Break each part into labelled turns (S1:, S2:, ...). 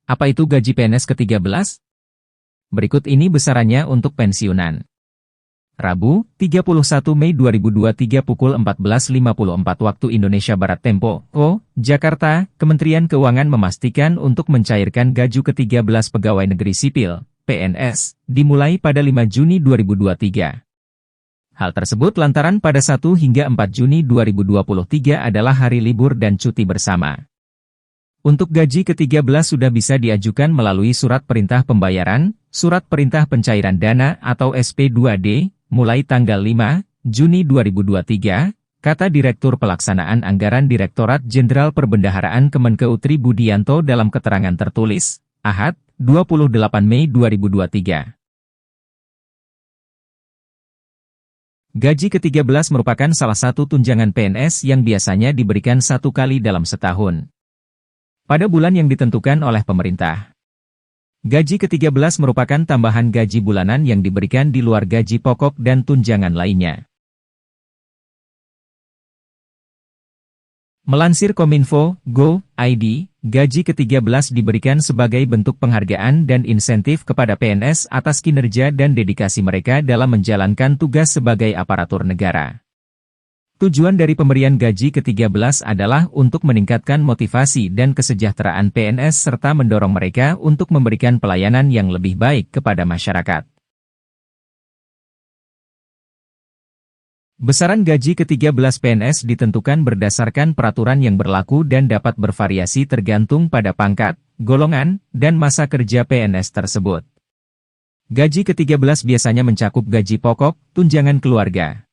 S1: Apa itu gaji PNS ke-13? Berikut ini besarannya untuk pensiunan. Rabu, 31 Mei 2023 pukul 14.54 waktu Indonesia Barat Tempo, Jakarta, Kementerian Keuangan memastikan untuk mencairkan gaji ke-13 pegawai negeri sipil, PNS, dimulai pada 5 Juni 2023. Hal tersebut lantaran pada 1 hingga 4 Juni 2023 adalah hari libur dan cuti bersama. Untuk gaji ke-13 sudah bisa diajukan melalui Surat Perintah Pembayaran, Surat Perintah Pencairan Dana atau SP2D, mulai tanggal 5 Juni 2023, kata Direktur Pelaksanaan Anggaran Direktorat Jenderal Perbendaharaan Kemenkeu Tri Budianto dalam keterangan tertulis, Ahad, 28 Mei 2023. Gaji ke-13 merupakan salah satu tunjangan PNS yang biasanya diberikan 1 kali dalam setahun, pada bulan yang ditentukan oleh pemerintah. Gaji ke-13 merupakan tambahan gaji bulanan yang diberikan di luar gaji pokok dan tunjangan lainnya. Melansir Kominfo, Go.id, gaji ke-13 diberikan sebagai bentuk penghargaan dan insentif kepada PNS atas kinerja dan dedikasi mereka dalam menjalankan tugas sebagai aparatur negara. Tujuan dari pemberian gaji ke-13 adalah untuk meningkatkan motivasi dan kesejahteraan PNS serta mendorong mereka untuk memberikan pelayanan yang lebih baik kepada masyarakat. Besaran gaji ke-13 PNS ditentukan berdasarkan peraturan yang berlaku dan dapat bervariasi tergantung pada pangkat, golongan, dan masa kerja PNS tersebut. Gaji ke-13 biasanya mencakup gaji pokok, tunjangan keluarga,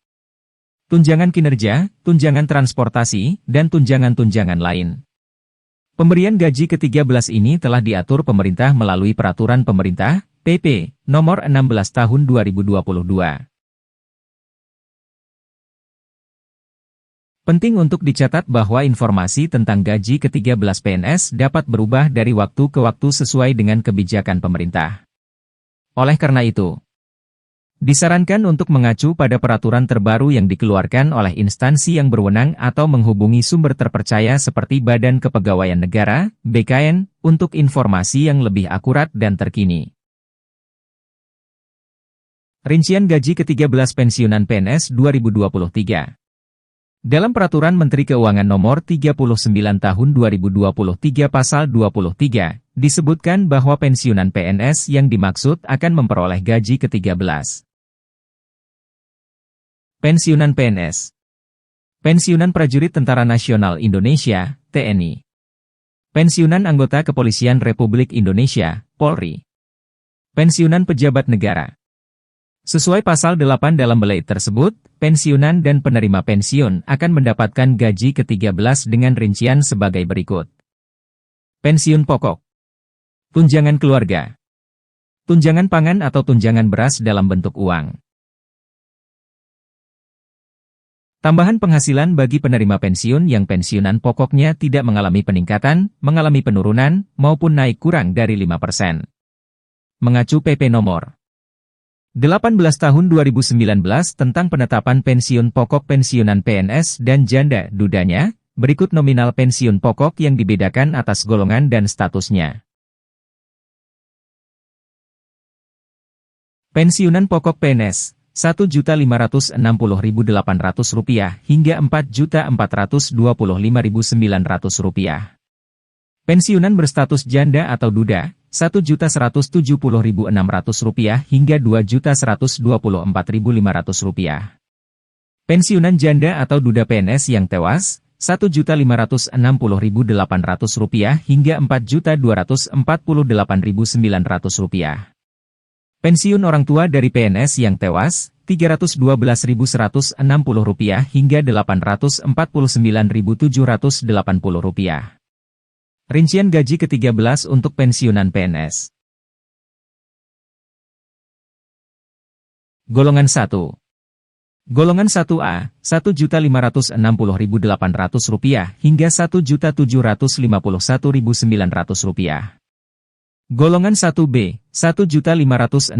S1: tunjangan kinerja, tunjangan transportasi, dan tunjangan-tunjangan lain. Pemberian gaji ke-13 ini telah diatur pemerintah melalui Peraturan Pemerintah, PP, Nomor 16 Tahun 2022. Penting untuk dicatat bahwa informasi tentang gaji ke-13 PNS dapat berubah dari waktu ke waktu sesuai dengan kebijakan pemerintah. Oleh karena itu, disarankan untuk mengacu pada peraturan terbaru yang dikeluarkan oleh instansi yang berwenang atau menghubungi sumber terpercaya seperti Badan Kepegawaian Negara, BKN, untuk informasi yang lebih akurat dan terkini. Rincian gaji ke-13 pensiunan PNS 2023. Dalam Peraturan Menteri Keuangan Nomor 39 Tahun 2023 Pasal 23, disebutkan bahwa pensiunan PNS yang dimaksud akan memperoleh gaji ke-13. Pensiunan PNS. Pensiunan Prajurit Tentara Nasional Indonesia, TNI. Pensiunan Anggota Kepolisian Republik Indonesia, Polri. Pensiunan Pejabat Negara. Sesuai Pasal 8 dalam belait tersebut, pensiunan dan penerima pensiun akan mendapatkan gaji ke-13 dengan rincian sebagai berikut. Pensiun pokok, tunjangan keluarga, tunjangan pangan atau tunjangan beras dalam bentuk uang, tambahan penghasilan bagi penerima pensiun yang pensiunan pokoknya tidak mengalami peningkatan, mengalami penurunan, maupun naik kurang dari 5%. Mengacu PP Nomor 18 Tahun 2019 tentang penetapan pensiun pokok pensiunan PNS dan janda dudanya, berikut nominal pensiun pokok yang dibedakan atas golongan dan statusnya. Pensiunan pokok PNS, Rp1.560.800 hingga Rp4.425.900. Pensiunan berstatus janda atau duda, Rp1.170.600 hingga Rp2.124.500. Pensiunan janda atau duda PNS yang tewas, Rp1.560.800 hingga Rp4.248.900. Pensiun orang tua dari PNS yang tewas, Rp312.160 hingga Rp849.780. Rincian gaji ke-13 untuk pensiunan PNS. Golongan 1. Golongan 1A, Rp1.560.800 hingga Rp1.751.900. Golongan 1B, Rp1.560.800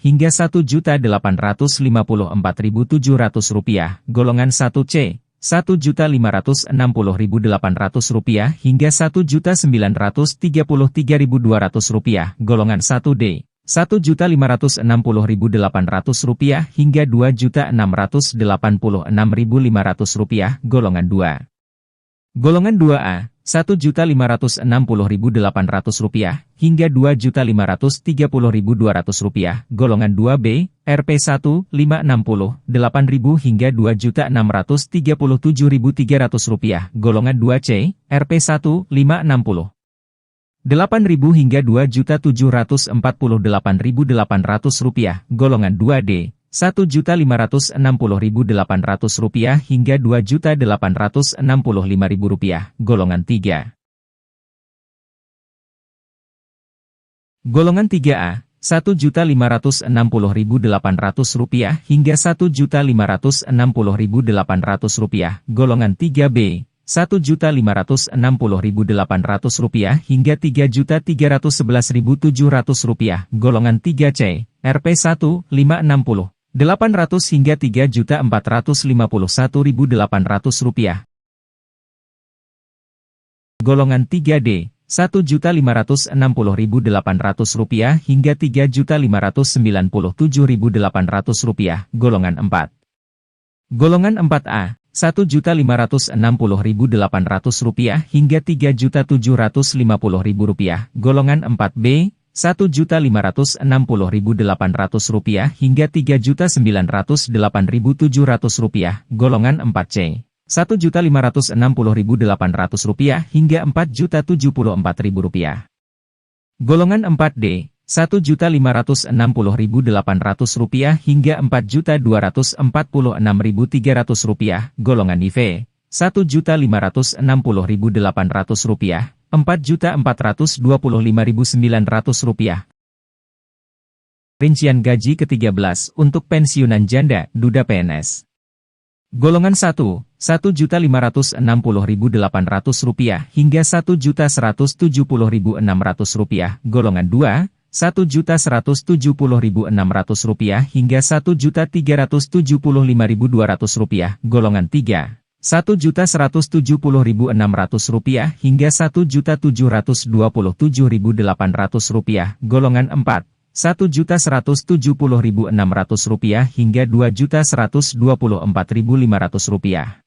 S1: hingga Rp1.854.700. Golongan 1C, Rp1.560.800 hingga Rp1.933.200, golongan 1D, Rp1.560.800 hingga Rp2.686.500, golongan 2. Golongan 2A, Rp1.560.800 hingga Rp2.530.200, golongan 2B, Rp1 560.800 hingga Rp2.637.300, golongan 2C, Rp1 560.800 hingga Rp2.748.800, golongan 2D, Rp1.560.800 hingga Rp2.865.000, golongan 3. Golongan 3A, Rp1.560.800 hingga Rp1.560.800, golongan 3B, Rp1.560.800 hingga Rp3.311.700, golongan 3C, Rp1 560.800 hingga Rp3.451.800, golongan 3D, Rp1.560.800 hingga Rp3.597.800, golongan 4. Golongan 4A, Rp1.560.800 hingga Rp3.750.000, golongan 4B, Rp1.560.800 hingga Rp3.908.700, golongan 4C, Rp1.560.800 hingga Rp4.074.000, golongan 4D, Rp1.560.800 hingga Rp4.246.300, golongan IV, Rp1.560.800, Rp4.425.900. Rincian gaji ke-13 untuk pensiunan janda, duda PNS. Golongan 1, Rp1.560.800 hingga Rp1.170.600, golongan 2, Rp1.170.600 hingga Rp1.375.200, golongan 3, Rp1.170.600 hingga Rp1.727.800, golongan 4, Rp1.170.600 hingga Rp2.124.500.